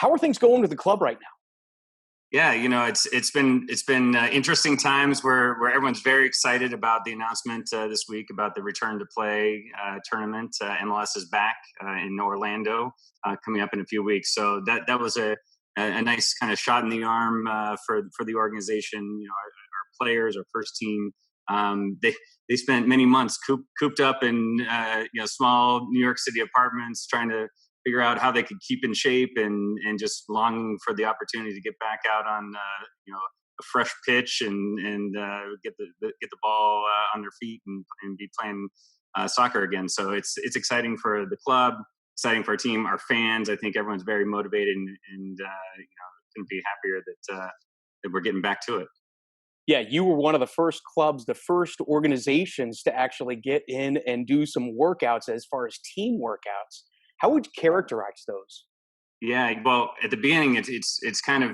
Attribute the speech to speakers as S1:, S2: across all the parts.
S1: How are things going with the club right now?
S2: Yeah, it's been interesting times where everyone's very excited about the announcement this week about the return to play tournament. MLS is back in Orlando coming up in a few weeks, so that was a nice kind of shot in the arm for the organization. Our players, our first team, they spent many months cooped up in small New York City apartments trying to figure out how they could keep in shape and just longing for the opportunity to get back out on a fresh pitch and get the ball on their feet and be playing soccer again. So it's exciting for the club, exciting for our team, our fans. I think everyone's very motivated and couldn't be happier that we're getting back to it.
S1: Yeah, you were one of the first clubs, the first organizations to actually get in and do some workouts as far as team workouts. How would you characterize those?
S2: Yeah, well, at the beginning, it's kind of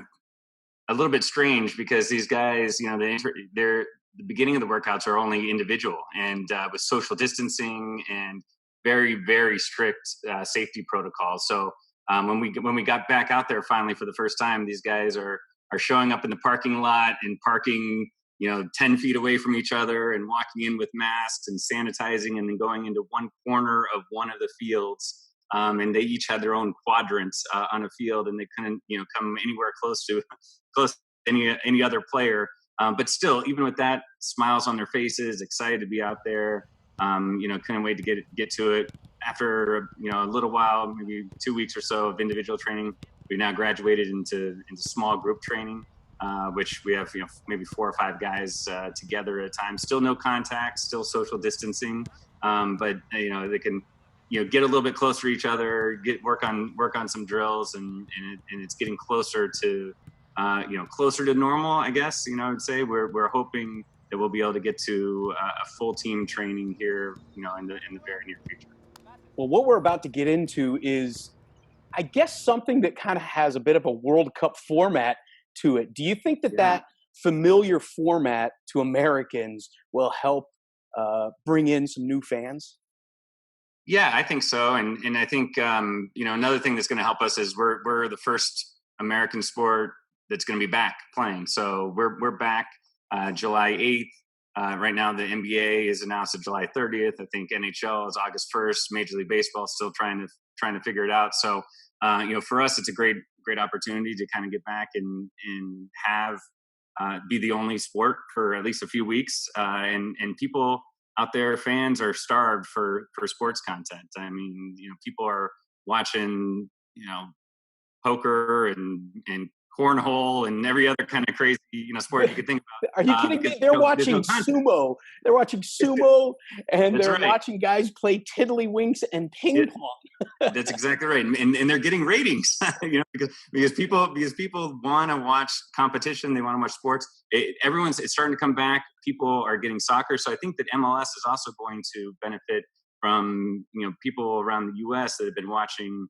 S2: a little bit strange because these guys, they're the beginning of the workouts are only individual and with social distancing and very, very strict safety protocols. So when we got back out there finally for the first time, these guys are showing up in the parking lot and parking 10 feet away from each other and walking in with masks and sanitizing and then going into one corner of one of the fields. And they each had their own quadrants on a field, and they couldn't, come anywhere close to any other player. But still, even with that, smiles on their faces, excited to be out there. Couldn't wait to get to it. After a little while, maybe 2 weeks or so of individual training, we now graduated into small group training, which we have maybe 4 or 5 guys together at a time. Still no contact, still social distancing, but they can. Get a little bit closer to each other, work on some drills, and it's getting closer to closer to normal, I guess. I would say we're hoping that we'll be able to get to a full team training here, in the very near future.
S1: Well, what we're about to get into is, I guess, something that kind of has a bit of a World Cup format to it. Do you think that familiar format to Americans will help bring in some new fans?
S2: Yeah, I think so, and I think another thing that's going to help us is we're the first American sport that's going to be back playing. So we're back July 8th. Right now, the NBA is announced at July 30th. I think NHL is August 1st. Major League Baseball is still trying to figure it out. So for us, it's a great opportunity to kind of get back and have be the only sport for at least a few weeks, and people out there, fans are starved for sports content. I mean, people are watching, poker and cornhole and every other kind of crazy, sport you could think about.
S1: Are you kidding me? They're watching sumo. They're watching sumo, and they're watching guys play tiddlywinks and ping pong.
S2: That's exactly right, and they're getting ratings, because people want to watch competition. They want to watch sports. It's starting to come back. People are getting soccer, so I think that MLS is also going to benefit from people around the U.S. that have been watching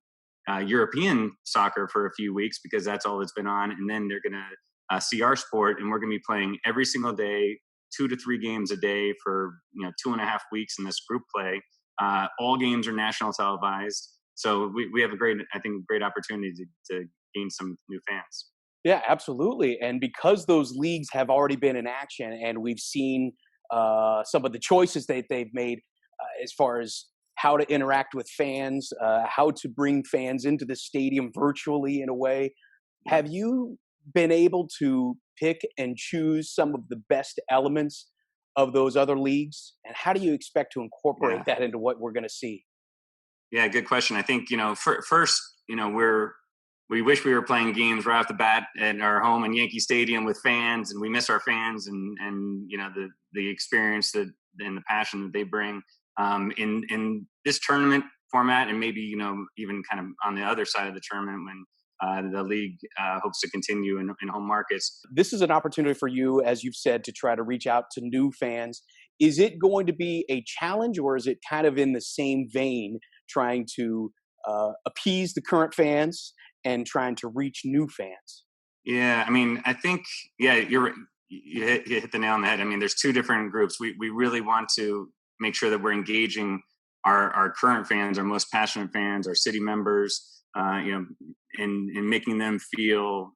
S2: European soccer for a few weeks because that's all that's been on, and then they're going to see our sport, and we're going to be playing every single day, 2 to 3 games a day for 2.5 weeks in this group play. All games are national televised, so we have a great opportunity to gain some new fans.
S1: Yeah, absolutely. And because those leagues have already been in action, and we've seen some of the choices that they've made as far as how to interact with fans, how to bring fans into the stadium virtually in a way, have you been able to pick and choose some of the best elements of those other leagues? And how do you expect to incorporate that into what we're going to see?
S2: Yeah, good question. I think, first, we wish we were playing games right off the bat at our home in Yankee Stadium with fans, and we miss our fans and the experience and the passion that they bring in this tournament format, and maybe even kind of on the other side of the tournament when the league hopes to continue in home markets.
S1: This is an opportunity for you, as you've said, to try to reach out to new fans. Is it going to be a challenge, or is it kind of in the same vein, trying to appease the current fans and trying to reach new fans?
S2: Yeah, I mean, I think, you hit the nail on the head. I mean, there's 2 different groups. We really want to make sure that we're engaging our current fans, our most passionate fans, our city members, and making them feel,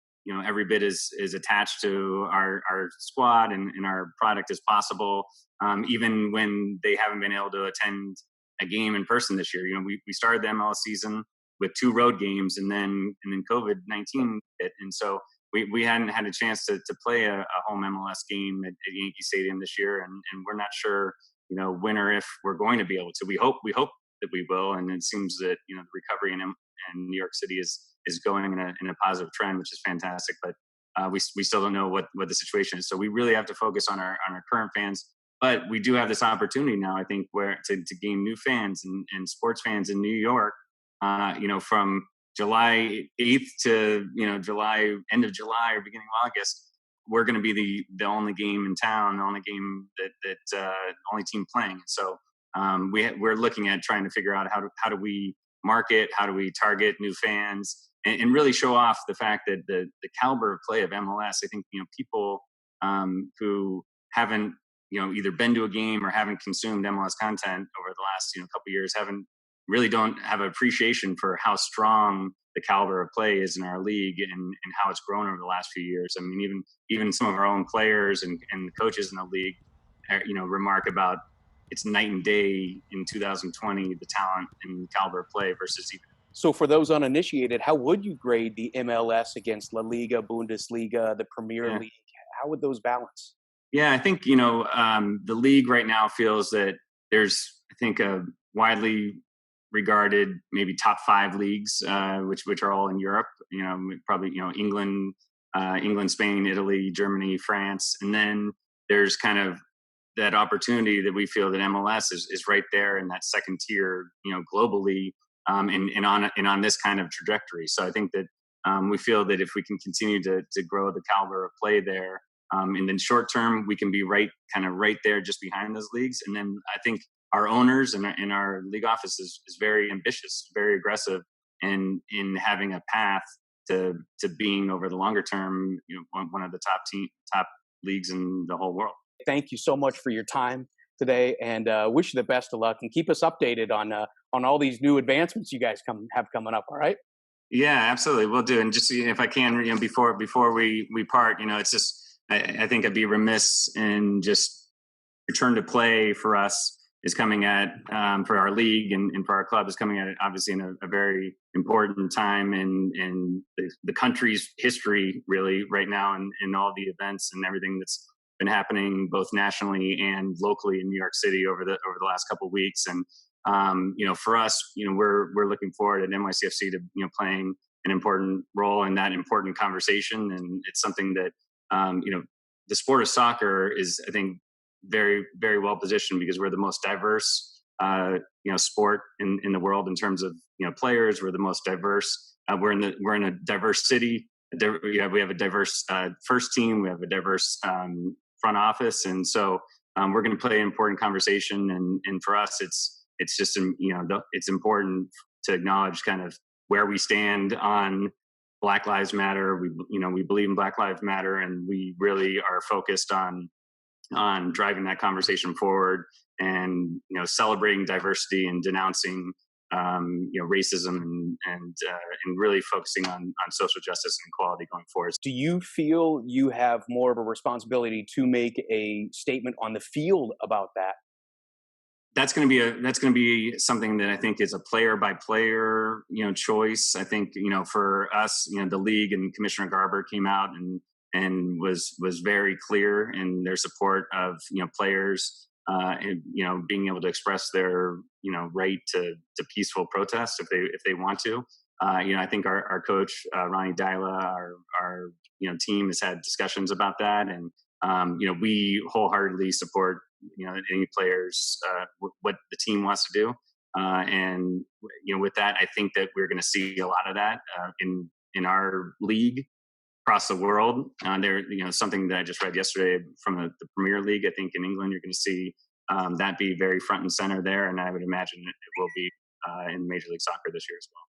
S2: every bit as attached to our squad and our product as possible, even when they haven't been able to attend a game in person this year. We started the MLS season with 2 road games, and then COVID-19 hit, and so we hadn't had a chance to play a home MLS game at Yankee Stadium this year, and we're not sure, when or if we're going to be able to. We hope that we will, and it seems that the recovery in New York City is going in a positive trend, which is fantastic. But we still don't know what the situation is. So we really have to focus on our current fans. But we do have this opportunity now, I think, where to gain new fans and sports fans in New York. From July 8th to end of July or beginning of August, we're going to be the only game in town, the only game that only team playing. So we're looking at trying to figure out how do we market, how do we target new fans, and really show off the fact that the caliber of play of MLS. I think people who haven't either been to a game or haven't consumed MLS content over the last couple of years don't have an appreciation for how strong the caliber of play is in our league and how it's grown over the last few years. I mean, even some of our own players and coaches in the league, remark about it's night and day in 2020, the talent and caliber of play versus even.
S1: So for those uninitiated, how would you grade the MLS against La Liga, Bundesliga, the Premier
S2: Yeah.
S1: League? How would those balance?
S2: Yeah, I think the league right now feels that there's, I think, a widely regarded maybe top 5 leagues, which are all in Europe. Probably England, Spain, Italy, Germany, France, and then there's kind of that opportunity that we feel that MLS is right there in that second tier, globally, and on this kind of trajectory. So I think that we feel that if we can continue to grow the caliber of play there, and then short term we can be right there just behind those leagues. And then I think our owners and our league office is very ambitious, very aggressive, and in having a path to being over the longer term, one of the top leagues in the whole world.
S1: Thank you so much for your time today, and wish you the best of luck, and keep us updated on all these new advancements you guys have coming up. All right.
S2: Yeah, absolutely, we'll do. And just if I can, before we part, it's just I think I'd be remiss in just return to play for us is coming at for our league and for our club is coming at it obviously in a very important time in the country's history really right now, and all the events and everything that's been happening both nationally and locally in New York City over the last couple of weeks. And for us, we're looking forward at NYCFC to playing an important role in that important conversation. And it's something that the sport of soccer is, I think, very, very well positioned because we're the most diverse sport in the world in terms of players. We're the most diverse. We're in a diverse city. We have a diverse first team. We have a diverse front office, and so we're going to play an important conversation. And for us, it's just it's important to acknowledge kind of where we stand on Black Lives Matter. We believe in Black Lives Matter, and we really are focused on driving that conversation forward, and celebrating diversity and denouncing racism and really focusing on social justice and equality going forward.
S1: Do you feel you have more of a responsibility to make a statement on the field about that?
S2: That's going to be something that I think is a player by player choice. I think for us, the league and Commissioner Garber came out and was very clear in their support of players and being able to express their right to peaceful protest if they want to. I think our coach Ronnie Dyla, our team has had discussions about that, and we wholeheartedly support any players what the team wants to do, and with that, I think that we're going to see a lot of that in our league across the world. There, something that I just read yesterday from the Premier League. I think in England you're going to see that be very front and center there, and I would imagine it will be in Major League Soccer this year as well.